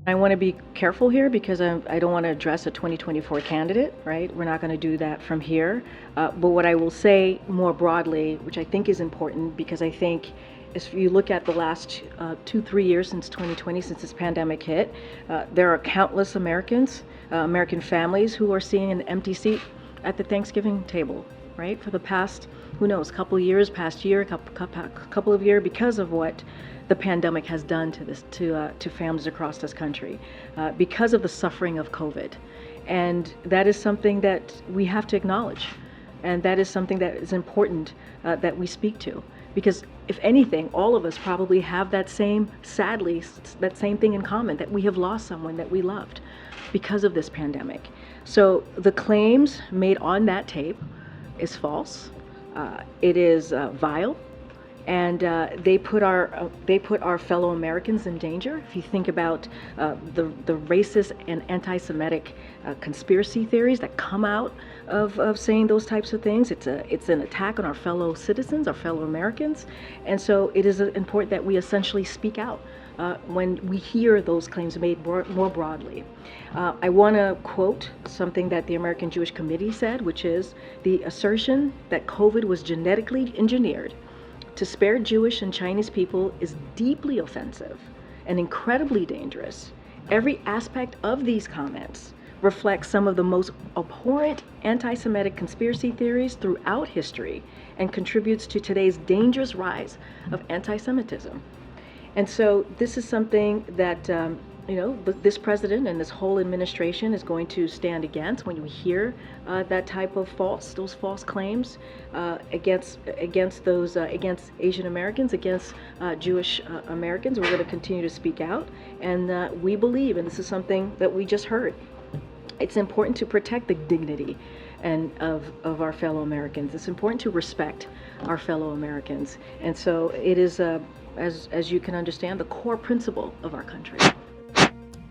I want to be careful here because I don't want to address a 2024 candidate, right? We're not going to do that from here. But what I will say more broadly, which I think is important, because I think if you look at the last 2-3 years since 2020, since this pandemic hit, there are countless Americans, American families who are seeing an empty seat at the Thanksgiving table, right? For the past, who knows, couple of years, past year, couple of years, because of what the pandemic has done to this to families across this country, because of the suffering of COVID, and that is something that we have to acknowledge, and that is something that is important that we speak to, because if anything, all of us probably have that same, sadly, that same thing in common, that we have lost someone that we loved because of this pandemic. So the claims made on that tape is false. It is vile, and they put our fellow Americans in danger. If you think about the racist and anti-Semitic conspiracy theories that come out of saying those types of things, it's an attack on our fellow citizens, our fellow Americans, and so it is important that we essentially speak out when we hear those claims made more broadly. I want to quote something that the American Jewish Committee said, which is the assertion that COVID was genetically engineered to spare Jewish and Chinese people is deeply offensive and incredibly dangerous. Every aspect of these comments reflects some of the most abhorrent anti-Semitic conspiracy theories throughout history and contributes to today's dangerous rise of anti-Semitism. And so this is something that this president and this whole administration is going to stand against when we hear that type of those false claims against Asian Americans, against Jewish Americans. We're going to continue to speak out, and we believe, and this is something that we just heard, it's important to protect the dignity of our fellow Americans. It's important to respect our fellow Americans, and so it is, as you can understand, the core principle of our country.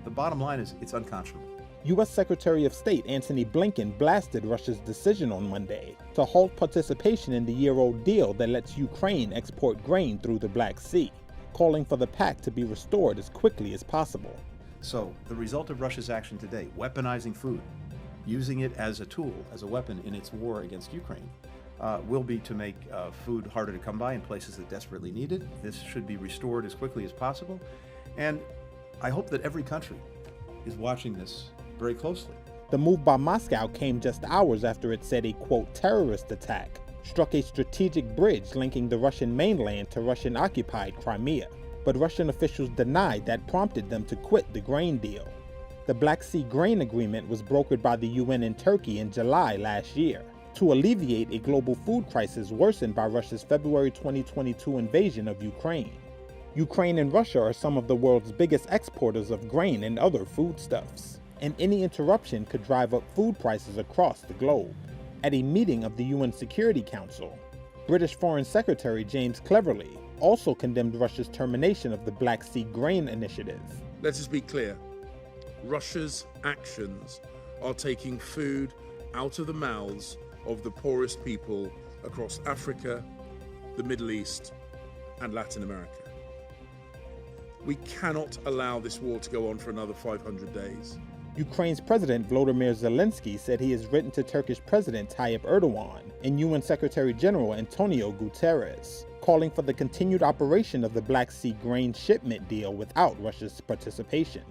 The bottom line is it's unconscionable. U.S. Secretary of State Antony Blinken blasted Russia's decision on Monday to halt participation in the year-old deal that lets Ukraine export grain through the Black Sea, calling for the pact to be restored as quickly as possible. So the result of Russia's action today, weaponizing food, using it as a tool, as a weapon in its war against Ukraine, will be to make food harder to come by in places that desperately need it. This should be restored as quickly as possible. And I hope that every country is watching this very closely. The move by Moscow came just hours after it said a, quote, terrorist attack struck a strategic bridge linking the Russian mainland to Russian-occupied Crimea. But Russian officials denied that prompted them to quit the grain deal. The Black Sea Grain Agreement was brokered by the UN in Turkey in July last year to alleviate a global food crisis worsened by Russia's February 2022 invasion of Ukraine. Ukraine and Russia are some of the world's biggest exporters of grain and other foodstuffs, and any interruption could drive up food prices across the globe. At a meeting of the UN Security Council, British Foreign Secretary James Cleverly also condemned Russia's termination of the Black Sea Grain Initiative. Let us be clear. Russia's actions are taking food out of the mouths of the poorest people across Africa, the Middle East, and Latin America. We cannot allow this war to go on for another 500 days. Ukraine's President Volodymyr Zelensky said he has written to Turkish President Tayyip Erdogan and UN Secretary General Antonio Guterres, calling for the continued operation of the Black Sea grain shipment deal without Russia's participation.